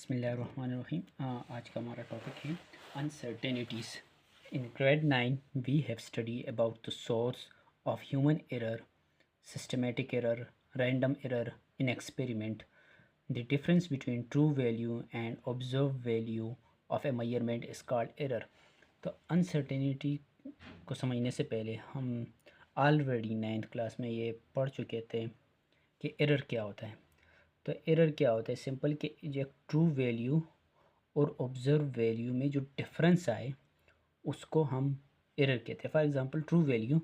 बिस्मिल्लाहिर्रहमानिर्रहीम। आज का हमारा टॉपिक है uncertainties. In grade 9 we have study about the source of human error, systematic error, random error in experiment, the difference between true value and observe value of a measurement is called error. तो uncertainty को समझने से पहले हम already 9th class में ये पढ़ चुके थे कि एरर क्या होता है। तो एरर क्या होता है, सिंपल कि जो ट्रू वैल्यू और ऑब्जर्व वैल्यू में जो डिफरेंस आए उसको हम एरर कहते हैं। फॉर एग्जांपल ट्रू वैल्यू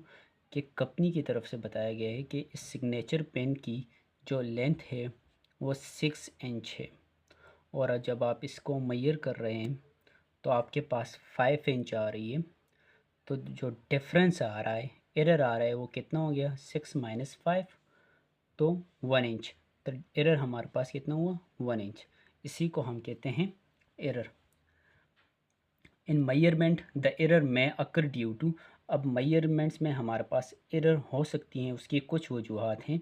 के कंपनी की तरफ से बताया गया है कि इस सिग्नेचर पेन की जो लेंथ है वो 6 इंच है, और जब आप इसको मेजर कर रहे हैं तो आपके पास 5 इंच आ रही है। तो जो डिफरेंस आ रहा है, एरर आ रहा है, वो कितना हो गया, 6 माइनस 5, तो 1 इंच। तो एरर हमारे पास कितना हुआ, 1 इंच। इसी को हम कहते हैं error. In measurement the error में अकर ड्यू टू, अब मेजरमेंट्स में हमारे पास एरर हो सकती हैं, उसकी कुछ वजूहत हैं,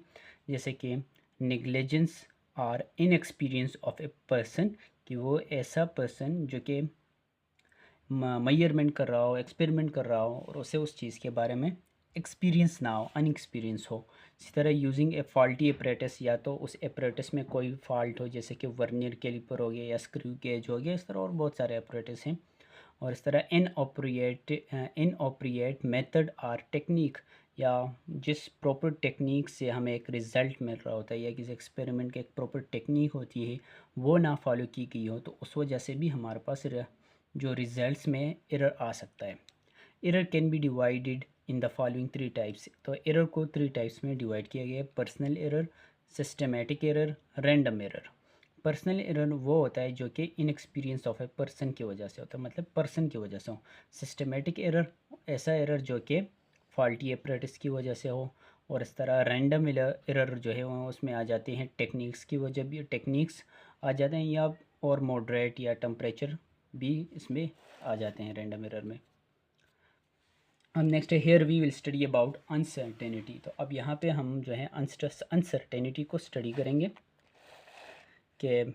जैसे कि नेग्लिजेंस और इनएक्सपीरियंस ऑफ ए पर्सन, कि वो ऐसा पर्सन जो कि मेजरमेंट कर रहा हो, एक्सपेरिमेंट कर रहा हो और उसे उस चीज़ के बारे में एक्सपीरियंस ना हो, अनएक्सपीरियंस हो। इसी तरह यूजिंग ए फॉल्टी एपरेटस, या तो उस एपरेटस में कोई फॉल्ट हो, जैसे कि वर्नियर कैलिपर हो गया या स्क्रू गेज हो गया, इस तरह और बहुत सारे एपरेटस हैं। और इस तरह इनऑपरेट मेथड और टेक्निक, या जिस प्रॉपर टेक्निक से हमें एक रिज़ल्ट मिल रहा होता है या किसी एक्सपेरिमेंट की एक प्रॉपर टेक्निक होती है वो ना फॉलो की गई हो, तो उस वजह से भी हमारे पास जो रिज़ल्ट्स में एरर आ सकता है। Error can be divided in the following 3 types. तो एरर को 3 टाइप्स में डिवाइड किया गया है: personal error, systematic error, random error. Personal error वो होता है जो कि इनएक्सपीरियंस ऑफ ए पर्सन की वजह से होता है, मतलब पर्सन की वजह से हो। सिस्टमेटिक एरर ऐसा एरर जो कि फॉल्टी एपरेटिस की वजह से हो। और इस तरह रैंडम एरर जो है वो उसमें आ जाते हैं टेक्निक्स की वजह, भी टेक्निक्स आ जाते हैं, या और मॉडरेट या टेम्परेचर भी इसमें आ जाते हैं रैंडम एरर में। अब नेक्स्ट है here we will study about uncertainty. तो अब यहाँ पे हम जो है अनसर्टेनिटी को स्टडी करेंगे कि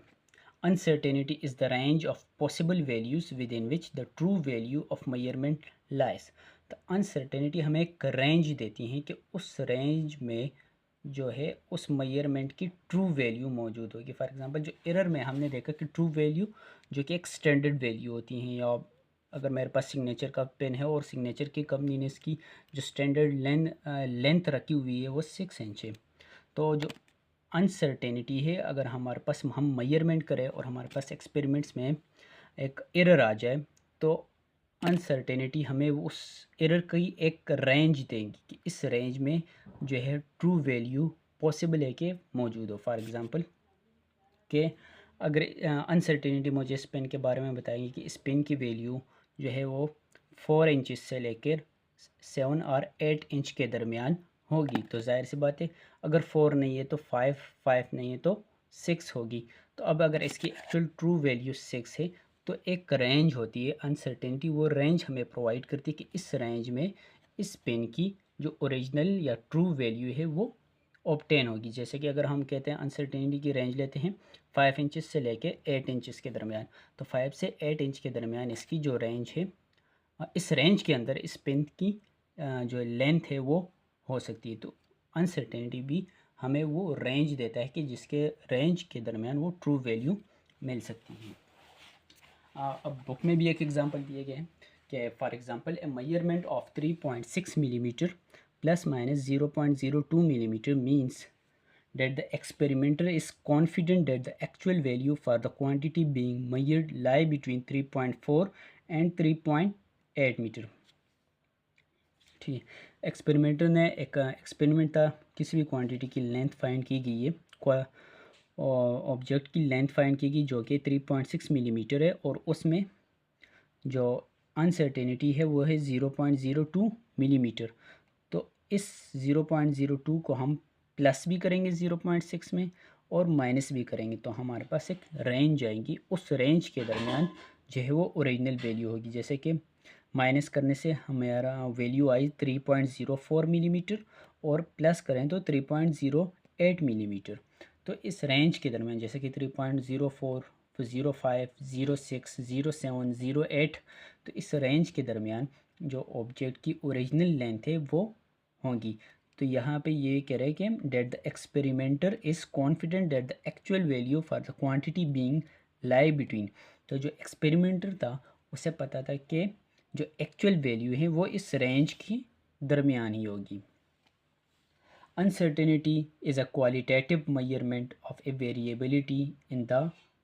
uncertainty is the range of possible values within which the true value of measurement lies। तो अनसर्टेनिटी हमें एक रेंज देती हैं कि उस रेंज में जो है उस मेजरमेंट की ट्रू वैल्यू मौजूद होगी। फॉर एग्जांपल जो एरर में हमने देखा कि ट्रू वैल्यू जो कि एक स्टैंडर्ड वैल्यू होती हैं, या अगर मेरे पास सिग्नेचर का पेन है और सिग्नेचर की कंपनी ने इसकी जो स्टैंडर्ड लेंथ रखी हुई है वो 6 इंच है। तो जो अनसर्टेनिटी है, अगर हमारे पास हम मेजरमेंट करें और हमारे पास एक्सपेरिमेंट्स में एक एरर आ जाए, तो अनसर्टेनिटी हमें उस एरर की एक रेंज देंगी कि इस रेंज में जो है ट्रू वैल्यू पॉसिबल है कि मौजूद हो। फॉर एग्ज़ाम्पल कि अगर अनसर्टेनिटी मुझे इस पेन के बारे में बताएगी कि इस पेन की वैल्यू जो है वो 4 इंचज़ से लेकर 7 और 8 इंच के दरमियान होगी, तो जाहिर सी बात है अगर 4 नहीं है तो 5 नहीं है तो 6 होगी। तो अब अगर इसकी एक्चुअल ट्रू वैल्यू 6 है तो एक रेंज होती है अनसर्टेनिटी, वो रेंज हमें प्रोवाइड करती है कि इस रेंज में इस पेन की जो ओरिजिनल या ट्रू वैल्यू है वो ऑब्टेन होगी। जैसे कि अगर हम कहते हैं अनसर्टेनिटी की रेंज लेते हैं 5 इंचज़ से लेके 8 इंचज़ के दरमियान, तो 5 से 8 इंच के दरमियान इसकी जो रेंज है, इस रेंज के अंदर इस पेन की जो लेंथ है वो हो सकती है। तो अनसर्टेनिटी भी हमें वो रेंज देता है कि जिसके रेंज के दरमियान वो ट्रू वैल्यू मिल सकती है। अब बुक में भी एक एग्जांपल दिए गए हैं कि for example A measurement of 3.6 millimetre plus minus 0.02 millimeter means that the experimenter is confident that the actual value for the quantity being measured lie between 3.4 and 3.8 metre. ठीक, एक्सपेरिमेंटर ने एक एक्सपेरिमेंट था, किसी भी क्वांटिटी की length find की गई है, ऑब्जेक्ट की लेंथ फाइंड की गई जो कि 3.6 मिलीमीटर है, और उसमें जो अनसर्टेनिटी है वो है 0.02 मिलीमीटर। तो इस 0.02 को हम प्लस भी करेंगे 0.6 में और माइनस भी करेंगे, तो हमारे पास एक रेंज आएगी। उस रेंज के दरमियान जो है वो ओरिजिनल वैल्यू होगी। जैसे कि माइनस करने से हमारा वैल्यू आई 3.04 मिलीमीटर और प्लस करें तो 3.08 मिलीमीटर। तो इस रेंज के दरमियान, जैसे कि 3.04 तो 0.5, 0.6, 0.7, 0.8, तो इस रेंज के दरमियान जो ऑब्जेक्ट की ओरिजिनल लेंथ है वो होंगी। तो यहाँ पे ये कह रहे हैं कि that the experimenter is confident that the actual value for the quantity being lie between, तो जो एक्सपेरिमेंटर था उसे पता था कि जो एक्चुअल वैल्यू है वो इस रेंज की दरमियान ही होगी। Uncertainty is a qualitative measurement of a variability in the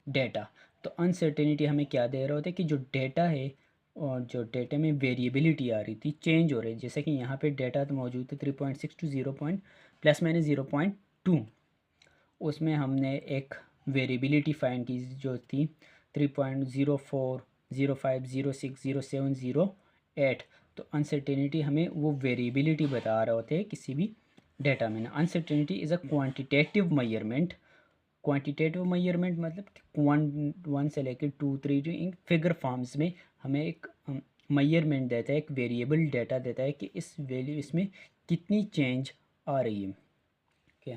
data। तो अनसर्टेनिटी हमें क्या दे रहा होता है कि जो डेटा है और जो डेटा में वेरिएबिलिटी आ रही थी, चेंज हो रही है, जैसे कि यहाँ पे डेटा तो मौजूद है 3.6 टू 0 पॉइंट प्लस माइनस 0.2, उसमें हमने एक वेरिएबिलिटी फाइंड की जो थी 3.04, 0.5, 0.6, 0.7, 0.8। तो अनसर्टेनिटी हमें वो वेरिएबिलिटी बता रहे होते हैं किसी भी डेटा में ना। Uncertainty is a quantitative measurement. Quantitative measurement मतलब वन से लेकर 2, 3 जो इन फिगर फॉर्म्स में हमें एक मेजरमेंट देता है, एक वेरिएबल डेटा देता है कि इस वैल्यू इसमें कितनी चेंज आ रही है। ओके,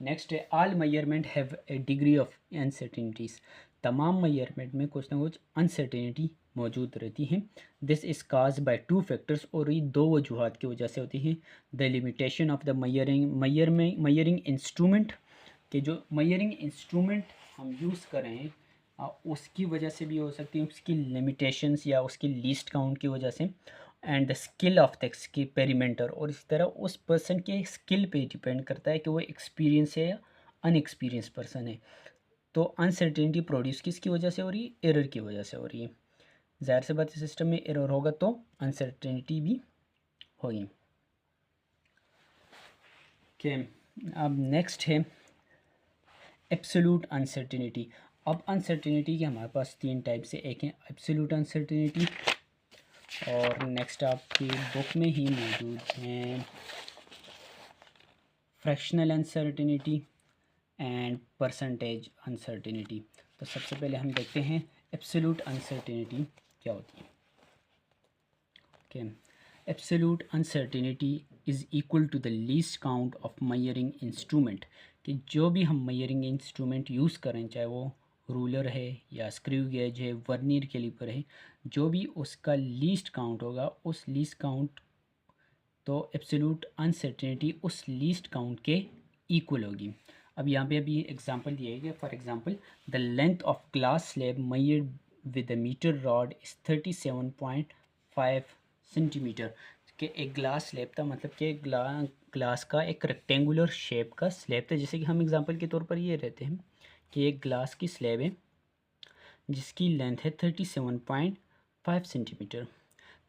नेक्स्ट है all measurement have a degree of uncertainties. तमाम मेजरमेंट में कुछ ना कुछ अनसर्टेनिटी मौजूद रहती हैं। This is cause by two factors, और ये दो वजूहत की वजह से होती है। The limitation of the मयरिंग instrument, कि जो मयरिंग इंस्ट्रूमेंट हम यूज़ कर रहे हैं उसकी वजह से भी हो सकती है, उसकी लिमिटेशंस या उसकी लीस्ट काउंट की वजह से। And the skill of the experimenter, और इसी तरह उस पर्सन के स्किल पे डिपेंड करता है कि वो एक्सपीरियंस है या अनएक्सपीरियंस पर्सन है। तो अनसर्टेनिटी प्रोड्यूस किसकी वजह से हो रही है? एरर की वजह से हो रही है। ज़ाहिर सी बात है, सिस्टम में एरर होगा तो अनसर्टेनिटी भी होगी। ओके, अब नेक्स्ट है एब्सोल्यूट अनसर्टेनिटी। अब अनसर्टेनिटी के हमारे पास तीन टाइप से, एक है एब्सोल्यूट अनसर्टेनिटी, और नेक्स्ट आपकी बुक में ही मौजूद हैं fractional uncertainty and percentage uncertainty. तो सबसे पहले हम देखते हैं एब्सोल्यूट अनसर्टेनिटी क्या होती है। Okay, absolute uncertainty is equal to the least count of measuring instrument, कि जो भी हम मेजरिंग इंस्ट्रूमेंट यूज़ करें, चाहे वो रूलर है या स्क्रू गेज है, वर्नियर कैलिपर है, जो भी उसका लीस्ट काउंट होगा, उस लीस्ट काउंट, तो एब्सोल्यूट अनसर्टेनिटी उस लीस्ट काउंट के इक्वल होगी। अब यहाँ पे अभी एग्जांपल दिए गए, for example the length of glass slab measured with a metre rod is 37.5 centimetre. कि एक ग्लास स्लैब था, मतलब कि ग्लास का एक रेक्टेंगुलर शेप का स्लैब था। जैसे कि हम एग्जांपल के तौर पर ये रहते हैं कि एक ग्लास की स्लैब है जिसकी लेंथ है 37.5 centimetre.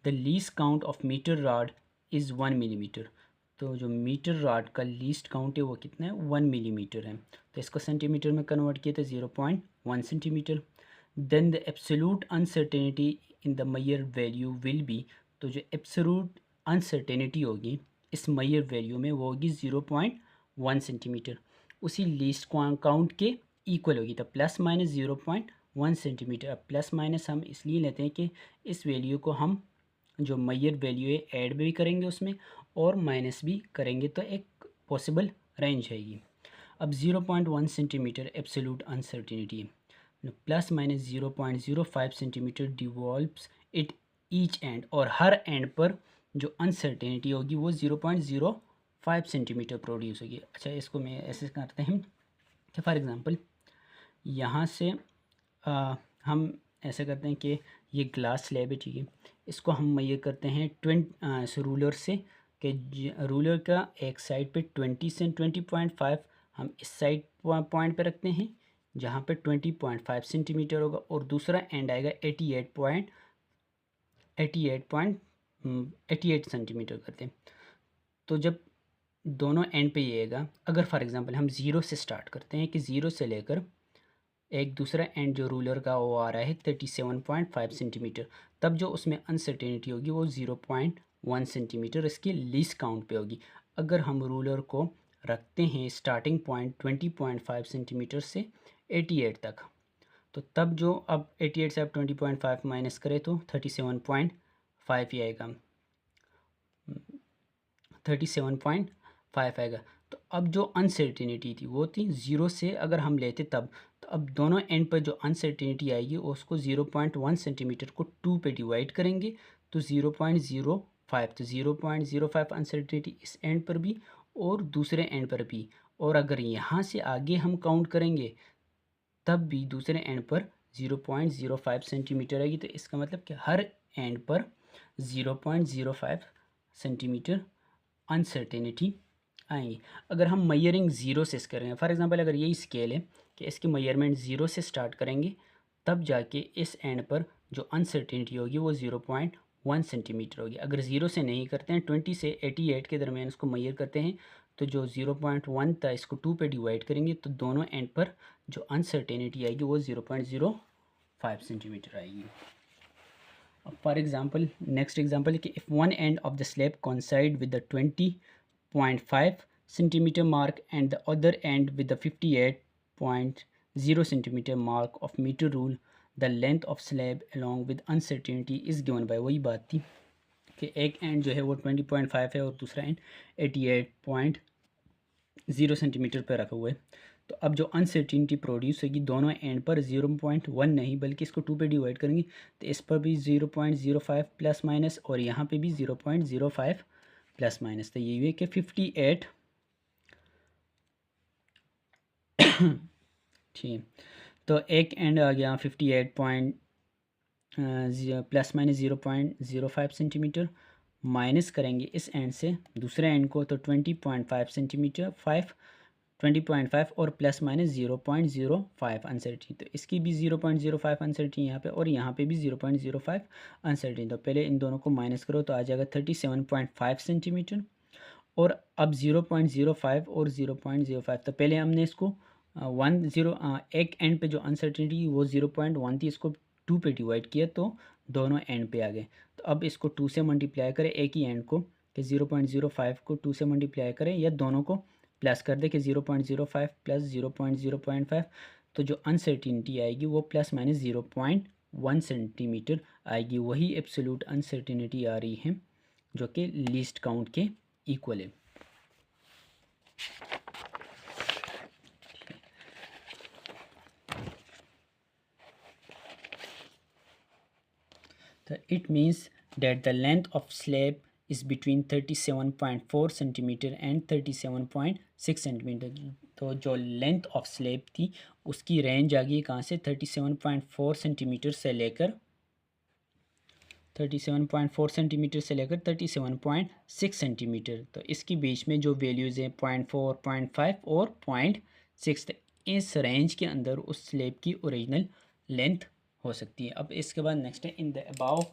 The least count of metre rod is 1 millimetre. तो जो मीटर रॉड का लीस्ट काउंट है वो कितना है? 1 मिलीमीटर है। तो इसको सेंटीमीटर में कन्वर्ट किया तो 0.1 centimetre. Then the absolute uncertainty in the measure value will be, तो जो एब्सोल्यूट अनसर्टेनिटी होगी इस मेजर वैल्यू में वो होगी 0.1 सेंटीमीटर, उसी लीस्ट काउंट के इक्वल होगी। तो प्लस माइनस 0.1 सेंटीमीटर। अब प्लस माइनस हम इसलिए लेते हैं कि इस वैल्यू को हम जो मेजर वैल्यू है ऐड भी करेंगे उसमें और माइनस भी करेंगे, तो एक पॉसिबल रेंज है ये। अब 0.1 सेंटीमीटर एब्सोल्यूट अनसर्टेनिटी है, plus minus 0.05 centimetre devolves it each end, और हर एंड पर जो अनसर्टेनिटी होगी वो 0.05 सेंटीमीटर प्रोड्यूस होगी। अच्छा, इसको मैं ऐसे करते हैं कि फॉर एग्ज़ाम्पल यहाँ से हम ऐसे करते हैं कि ये ग्लास स्लैब है, ठीक है, इसको हम मेजर करते हैं रूलर से, कि रूलर का एक साइड पे 20 से 20.5 हम इस साइड पॉइंट पे रखते हैं जहाँ पे 20.5 सेंटीमीटर होगा, और दूसरा एंड आएगा 88 सेंटीमीटर करते हैं। तो जब दोनों एंड पे ये आएगा, अगर फॉर एग्ज़ाम्पल हम ज़ीरो से स्टार्ट करते हैं कि ज़ीरो से लेकर एक दूसरा एंड जो रूलर का वो आ रहा है 37.5 सेंटीमीटर, तब जो उसमें अनसर्टेनिटी होगी वो 0.1 सेंटीमीटर इसकी लीस्ट काउंट पे होगी। अगर हम रूलर को रखते हैं स्टार्टिंग पॉइंट 20.5 सेंटीमीटर से 88 तक, तो तब जो अब 88 से आप 20.5 माइनस करें तो 37.5 ही आएगा, 37.5 आएगा। तो अब जो अनसर्टेनिटी थी वो थी 0 से अगर हम लेते तब, तो अब दोनों एंड पर जो अनसर्टेनिटी आएगी उसको 0.1 सेंटीमीटर को 2 पे डिवाइड करेंगे तो 0.05, तो 0.05 अनसर्टेनिटी इस एंड पर भी और दूसरे एंड पर भी। और अगर यहाँ से आगे हम काउंट करेंगे तब भी दूसरे एंड पर 0.05 सेंटीमीटर आएगी। तो इसका मतलब कि हर एंड पर 0.05 सेंटीमीटर अनसर्टेनिटी आएंगी। अगर हम मयरिंग ज़ीरो से करेंगे, फॉर एग्जांपल अगर यही स्केल है कि इसकी मयरमेंट ज़ीरो से स्टार्ट करेंगे तब जाके इस एंड पर जो अनसर्टेनिटी होगी वो 0.1 सेंटीमीटर होगी। अगर ज़ीरो से नहीं करते हैं, 20 से 88 के दरमियान इसको मयर करते हैं, तो जो 0.1 था इसको 2 पे डिवाइड करेंगे तो दोनों एंड पर जो अनसर्टेनिटी आएगी वो 0.05 सेंटीमीटर आएगी। फॉर एग्जांपल नेक्स्ट एग्जांपल है कि if one end of the slab coincide with the 20.5 centimeter mark and the other end with the 58.0 centimeter mark of meter rule, the length of slab along with uncertainty is given by, वही बात थी कि एक and जो है वो 20.5 है और दूसरा एंड 88.0 सेंटीमीटर पर रखा हुआ है। तो अब जो अनसर्टिनिटी प्रोड्यूस होगी दोनों एंड पर 0.1 नहीं बल्कि इसको 2 पे डिवाइड करेंगे तो इस पर भी 0.05 प्लस माइनस और यहाँ पे भी 0.05 प्लस माइनस। तो ये हुए कि 58 ठीक। तो एक एंड आ गया 58 point plus minus 0.05 centimetre, minus करेंगे इस एंड से दूसरे एंड को तो 20.5 सेंटीमीटर 20.5 और प्लस माइनस 0.05 अनसर्टिन। तो इसकी भी 0.05 अनसर्टिन यहाँ पे और यहाँ पे भी 0.05 अनसर्टिन। तो पहले इन दोनों को माइनस करो तो आ जाएगा 37.5 सेंटीमीटर और अब 0.05 और 0.05। तो पहले हमने इसको एक एंड पे जो अनसर्टिनिटी वो 0.1 थी इसको 2 पे डिवाइड किया तो दोनों एंड पे आ गए। तो अब इसको 2 से मल्टीप्लाई करें एक ही एंड को कि 0.05 को 2 से मल्टीप्लाई करें या दोनों को प्लस कर दें कि 0.05 प्लस 0.05। तो जो अनसर्टिनिटी आएगी वो प्लस माइनस 0.1 सेंटीमीटर आएगी। वही एब्सोल्यूट अनसर्टिनिटी आ रही है जो कि लीस्ट काउंट के इक्वल है। तो it means that the length of slab is between 37.4 centimetre and 37.6 centimetre. तो जो लेंथ ऑफ स्लैब थी उसकी रेंज आ गई कहाँ से 37.4 सेंटीमीटर से लेकर 37.4 सेंटीमीटर से लेकर 37.6 सेंटीमीटर। तो इसके बीच में जो वैल्यूज़ हैं 0.4, 0.5 और 0.6, इस रेंज के अंदर उस स्लैब की ओरिजिनल लेंथ हो सकती है। अब इसके बाद नेक्स्ट है in the above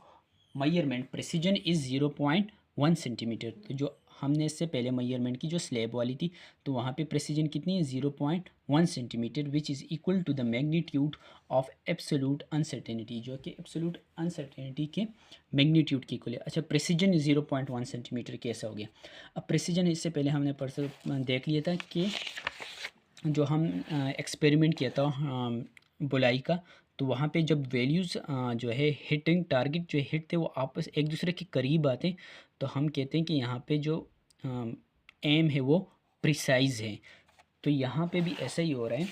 measurement precision is 0.1 centimetre. तो जो हमने इससे पहले मेजरमेंट की जो स्लैब वाली थी तो वहाँ पे प्रेसिजन कितनी है 0.1 centimetre which is equal to the magnitude of absolute uncertainty, जो कि एब्सोल्यूट अनसर्टेनिटी के मैग्नीट्यूड की इक्वल है। अच्छा प्रेसिजन 0.1 सेंटीमीटर कैसा हो गया। अब प्रेसिजन इससे पहले हमने परसों देख लिया था कि जो हम एक्सपेरिमेंट किया था बुलाई का, तो वहाँ पे जब वैल्यूज़ जो है हिटिंग टारगेट जो हिट थे वो आपस एक दूसरे के करीब आते तो हम कहते हैं कि यहाँ पे जो एम है वो प्रिसाइज है। तो यहाँ पे भी ऐसा ही हो रहा है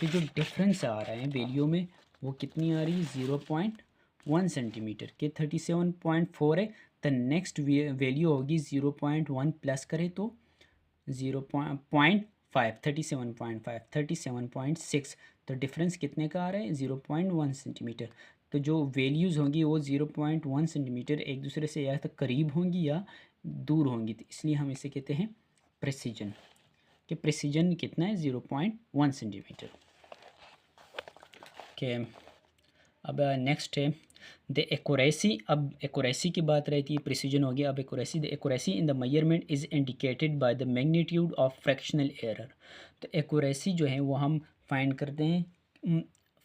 कि जो डिफरेंस आ रहा है वैल्यू में वो कितनी आ रही है 0.1 सेंटीमीटर के 37.4 है। तो नेक्स्ट वैल्यू होगी 0.1 प्लस करें तो 0.5 37.5 37.6। तो डिफरेंस कितने का आ रहा है 0.1 सेंटीमीटर। तो जो वैल्यूज़ होंगी वो 0.1 सेंटीमीटर एक दूसरे से या तो करीब होंगी या दूर होंगी। तो इसलिए हम इसे कहते हैं प्रेसिजन, कि प्रेसिजन कितना है 0.1 सेंटीमीटर के। अब नेक्स्ट है द एक्यूरेसी। अब एक्यूरेसी की बात रहती है, प्रिसीजन हो गया। अब accuracy, the accuracy in the measurement is indicated by the magnitude of fractional error. तो एक्यूरेसी जो है वो हम फाइंड करते हैं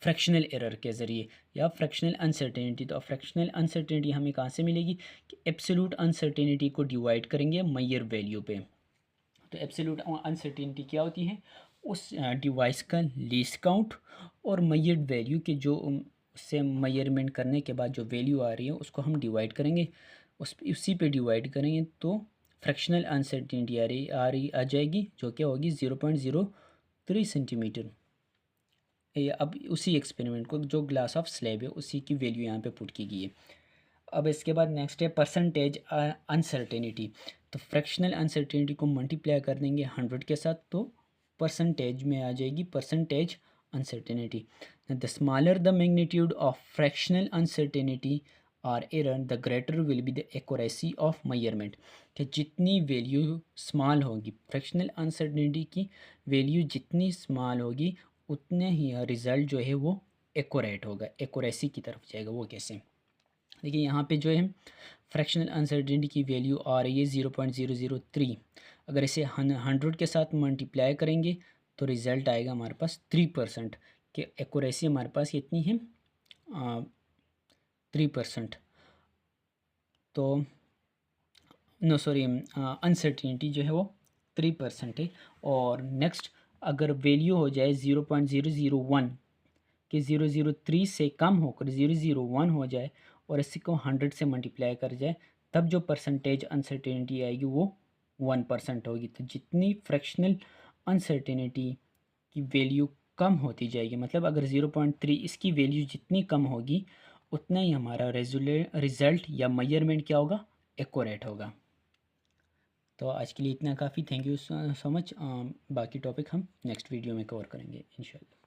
फ्रैक्शनल एरर के ज़रिए या फ्रैक्शनल अनसर्टेनिटी। तो फ्रैक्शनल अनसर्टेनिटी हमें कहाँ से मिलेगी कि एब्सोल्यूट अनसर्टेनिटी को डिवाइड करेंगे मेजर वैल्यू पे। तो एब्सोल्यूट अनसर्टेनिटी क्या होती है उस डिवाइस का लीस्ट काउंट और मेजर्ड वैल्यू के जो उससे मेजरमेंट करने के बाद जो वैल्यू आ रही है उसको हम डिवाइड करेंगे, उसी पे डिवाइड करेंगे तो फ्रैक्शनल अनसर्टेनिटी आ जाएगी, जो क्या होगी 0.03 सेंटीमीटर। अब उसी एक्सपेरिमेंट को जो ग्लास ऑफ स्लैब है उसी की वैल्यू यहाँ पे पुट की गई है। अब इसके बाद नेक्स्ट है परसेंटेज अनसर्टेनिटी। तो फ्रैक्शनल अनसर्टेनिटी को मल्टीप्लाई कर देंगे 100 के साथ, तो परसेंटेज में आ जाएगी percentage uncertainty. The smaller the magnitude of fractional uncertainty और error the greater will be the accuracy of measurement. कि जितनी वैल्यू स्मॉल होगी, फ्रैक्शनल अनसर्टेनिटी की वैल्यू जितनी स्मॉल होगी उतने ही रिज़ल्ट जो है वो एक्यूरेट होगा, एक्यूरेसी की तरफ जाएगा। वो कैसे? देखिए यहाँ पे जो है फ्रैक्शनल अनसर्टेनिटी की वैल्यू आ रही है 0.003। अगर इसे 100 के साथ मल्टीप्लाई करेंगे तो रिज़ल्ट आएगा हमारे पास 3%। कि एक्यूरेसी हमारे पास कितनी है? 3%। तो नो सॉरी, अनसर्टेनिटी जो है वो 3% है। और नेक्स्ट अगर वैल्यू हो जाए 0.001 कि 003 से कम होकर 001 हो जाए और इसी को 100 से मल्टीप्लाई कर जाए, तब जो परसेंटेज अनसर्टेनिटी आएगी वो 1% होगी। तो जितनी फ्रैक्शनल अनसर्टेनिटी की वैल्यू कम होती जाएगी, मतलब अगर 0.3 इसकी वैल्यू जितनी कम होगी उतना ही हमारा रिज़ल्ट या मेजरमेंट क्या होगा? एक्यूरेट होगा। तो आज के लिए इतना काफ़ी। Thank you so much. बाकी टॉपिक हम नेक्स्ट वीडियो में कवर करेंगे इंशाल्लाह।